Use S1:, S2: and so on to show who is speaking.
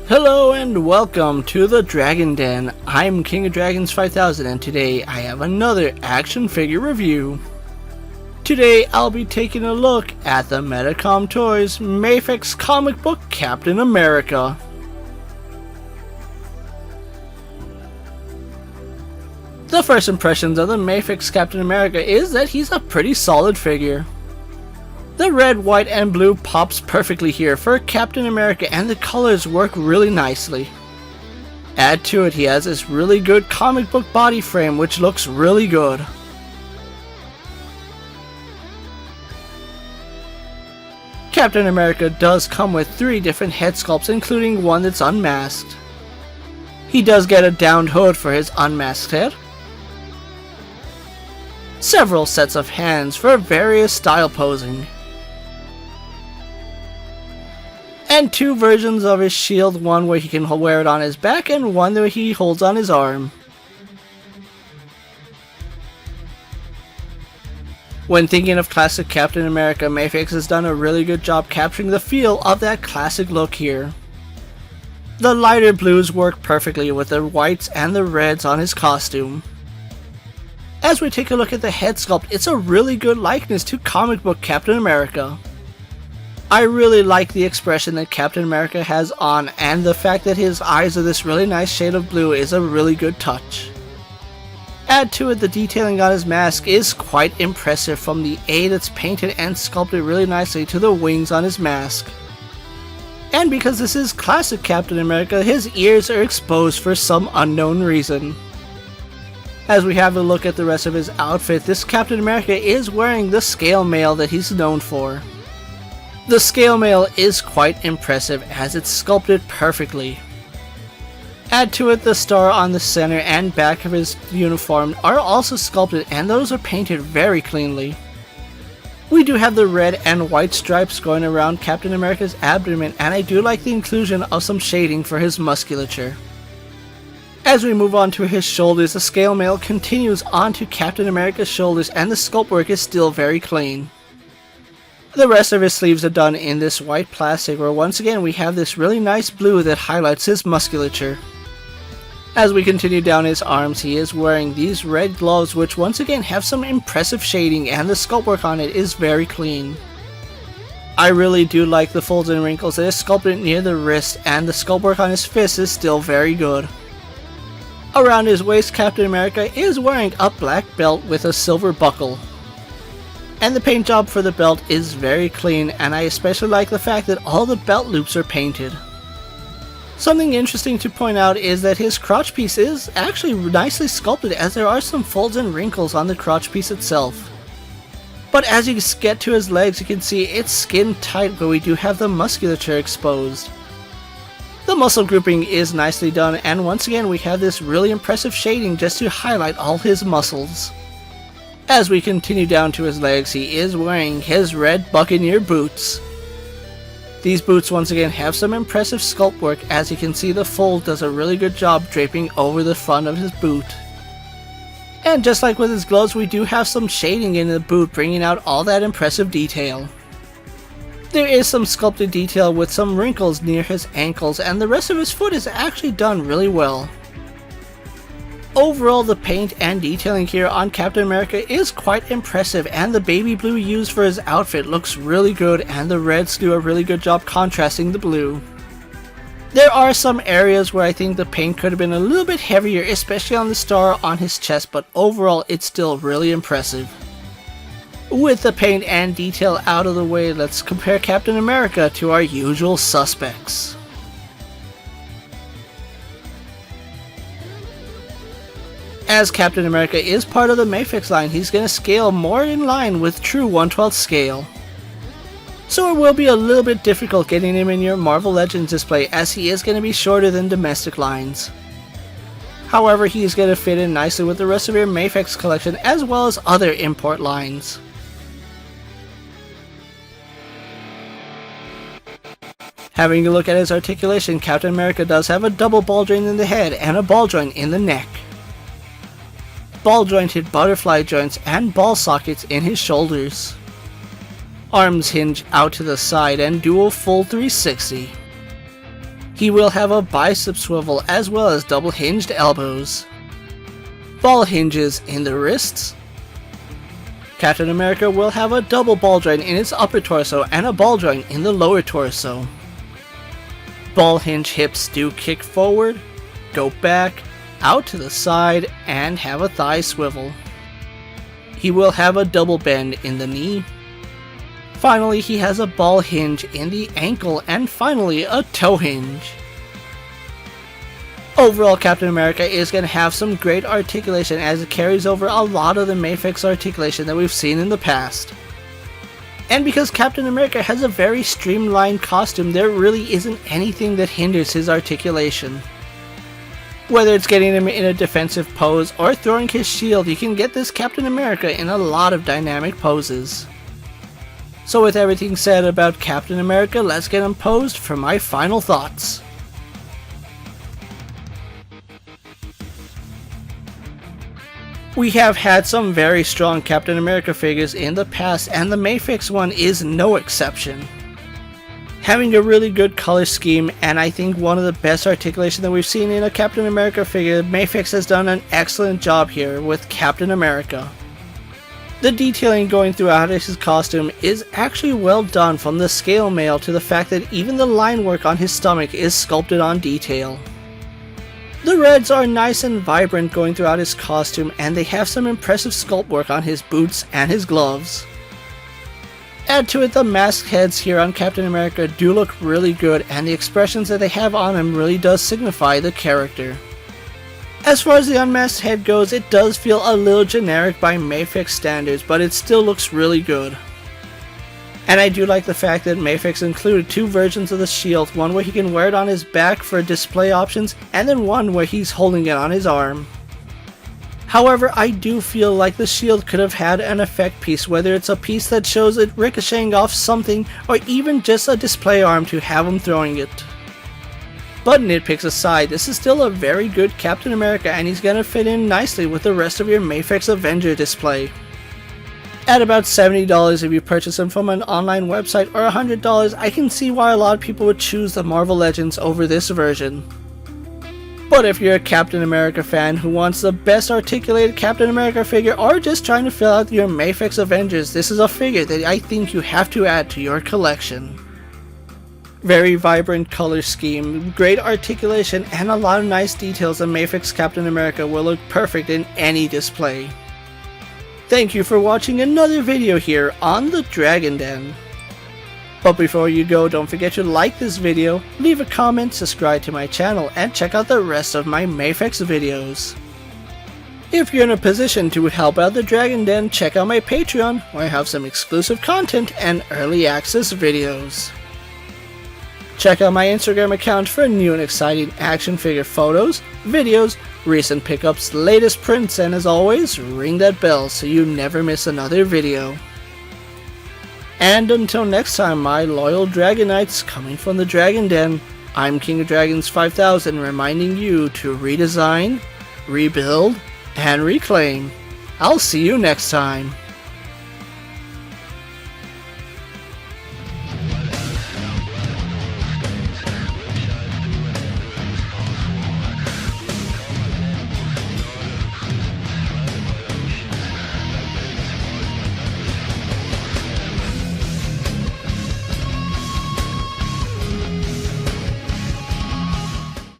S1: Hello and welcome to the Dragon Den. I'm King of Dragons 5000 and today I have another action figure review. Today I'll be taking a look at the Metacom Toys Mafex comic book Captain America. The first impressions of the Mafex Captain America is that he's a pretty solid figure. The red, white, and blue pops perfectly here for Captain America and the colors work really nicely. Add to it he has this really good comic book body frame which looks really good. Captain America does come with 3 different head sculpts including one that's unmasked. He does get a downed hood for his unmasked head. Several sets of hands for various style posing. And 2 versions of his shield, one where he can wear it on his back and one that he holds on his arm. When thinking of classic Captain America, Mafex has done a really good job capturing the feel of that classic look here. The lighter blues work perfectly with the whites and the reds on his costume. As we take a look at the head sculpt, it's a really good likeness to comic book Captain America. I really like the expression that Captain America has on, and the fact that his eyes are this really nice shade of blue is a really good touch. Add to it the detailing on his mask is quite impressive, from the A that's painted and sculpted really nicely to the wings on his mask. And because this is classic Captain America, his ears are exposed for some unknown reason. As we have a look at the rest of his outfit, this Captain America is wearing the scale mail that he's known for. The scale mail is quite impressive as it's sculpted perfectly. Add to it the star on the center and back of his uniform are also sculpted, and those are painted very cleanly. We do have the red and white stripes going around Captain America's abdomen, and I do like the inclusion of some shading for his musculature. As we move on to his shoulders, the scale mail continues onto Captain America's shoulders and the sculpt work is still very clean. The rest of his sleeves are done in this white plastic, where once again we have this really nice blue that highlights his musculature. As we continue down his arms, he is wearing these red gloves which once again have some impressive shading, and the sculpt work on it is very clean. I really do like the folds and wrinkles that are sculpted near the wrist, and the sculpt work on his fist is still very good. Around his waist, Captain America is wearing a black belt with a silver buckle. And the paint job for the belt is very clean, and I especially like the fact that all the belt loops are painted. Something interesting to point out is that his crotch piece is actually nicely sculpted, as there are some folds and wrinkles on the crotch piece itself. But as you get to his legs, you can see it's skin tight, but we do have the musculature exposed. The muscle grouping is nicely done, and once again we have this really impressive shading just to highlight all his muscles. As we continue down to his legs, he is wearing his red Buccaneer boots. These boots once again have some impressive sculpt work, as you can see the fold does a really good job draping over the front of his boot. And just like with his gloves, we do have some shading in the boot, bringing out all that impressive detail. There is some sculpted detail with some wrinkles near his ankles, and the rest of his foot is actually done really well. Overall, the paint and detailing here on Captain America is quite impressive, and the baby blue used for his outfit looks really good, and the reds do a really good job contrasting the blue. There are some areas where I think the paint could have been a little bit heavier, especially on the star on his chest, but overall it's still really impressive. With the paint and detail out of the way, let's compare Captain America to our usual suspects. As Captain America is part of the Mafex line, he's going to scale more in line with true 1/12 scale. So it will be a little bit difficult getting him in your Marvel Legends display, as he is going to be shorter than domestic lines. However, he is going to fit in nicely with the rest of your Mafex collection as well as other import lines. Having a look at his articulation, Captain America does have a double ball joint in the head and a ball joint in the neck. Ball jointed butterfly joints and ball sockets in his shoulders. Arms hinge out to the side and do a full 360. He will have a bicep swivel as well as double hinged elbows. Ball hinges in the wrists. Captain America will have a double ball joint in its upper torso and a ball joint in the lower torso. Ball hinge hips do kick forward, go back, out to the side, and have a thigh swivel. He will have a double bend in the knee. Finally, he has a ball hinge in the ankle, and finally a toe hinge. Overall, Captain America is going to have some great articulation as it carries over a lot of the Mafex articulation that we've seen in the past. And because Captain America has a very streamlined costume, there really isn't anything that hinders his articulation. Whether it's getting him in a defensive pose or throwing his shield, you can get this Captain America in a lot of dynamic poses. So with everything said about Captain America, let's get him posed for my final thoughts. We have had some very strong Captain America figures in the past, and the Mafex one is no exception. Having a really good color scheme, and I think one of the best articulation that we've seen in a Captain America figure, Mafex has done an excellent job here with Captain America. The detailing going throughout his costume is actually well done, from the scale mail to the fact that even the line work on his stomach is sculpted on detail. The reds are nice and vibrant going throughout his costume, and they have some impressive sculpt work on his boots and his gloves. Add to it, the masked heads here on Captain America do look really good, and the expressions that they have on him really does signify the character. As far as the unmasked head goes, it does feel a little generic by Mafex standards, but it still looks really good. And I do like the fact that Mafex included two versions of the shield, one where he can wear it on his back for display options, and then one where he's holding it on his arm. However, I do feel like the shield could have had an effect piece, whether it's a piece that shows it ricocheting off something, or even just a display arm to have him throwing it. But nitpicks aside, this is still a very good Captain America, and he's gonna fit in nicely with the rest of your Mafex Avenger display. At about $70 if you purchase them from an online website, or $100, I can see why a lot of people would choose the Marvel Legends over this version. But if you're a Captain America fan who wants the best articulated Captain America figure, or just trying to fill out your Mafex Avengers, this is a figure that I think you have to add to your collection. Very vibrant color scheme, great articulation, and a lot of nice details. The Mafex Captain America will look perfect in any display. Thank you for watching another video here on the Dragon Den. But before you go, don't forget to like this video, leave a comment, subscribe to my channel, and check out the rest of my Mafex videos. If you're in a position to help out the Dragon Den, check out my Patreon, where I have some exclusive content and early access videos. Check out my Instagram account for new and exciting action figure photos, videos, recent pickups, latest prints, and as always, ring that bell so you never miss another video. And until next time, my loyal Dragonites coming from the Dragon Den, I'm King of Dragons 5000 reminding you to redesign, rebuild, and reclaim. I'll see you next time.